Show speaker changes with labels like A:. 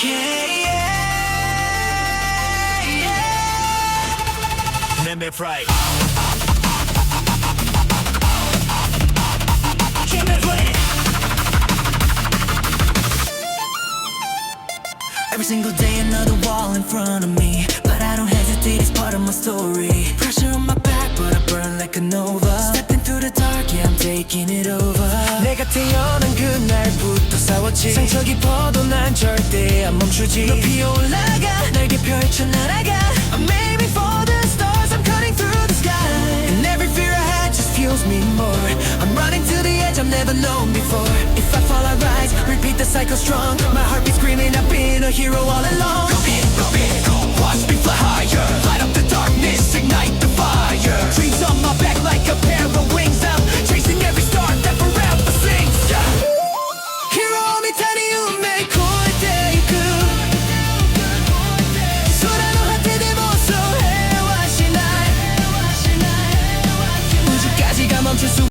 A: Okay, yeah, yeah. Name it right. Keep it playing. Every single day another wall in front of me, but I don't hesitate, it's part of my story. Pressure on my back, but I burn like a nova. Stepping through the dark, yeah, I'm taking it over. 내가 태어난 그날부터 싸웠지. 상처 깊어도 난 절대 안 멈추지. 높이 올라가, 날개 펼쳐 날아가. I'm aiming for the stars, I'm cutting through the sky. And every fear I had just fuels me more. I'm running to the edge I've never known before. If I fall I rise, repeat the cycle strong. My heart beats screaming, I've been a hero all along.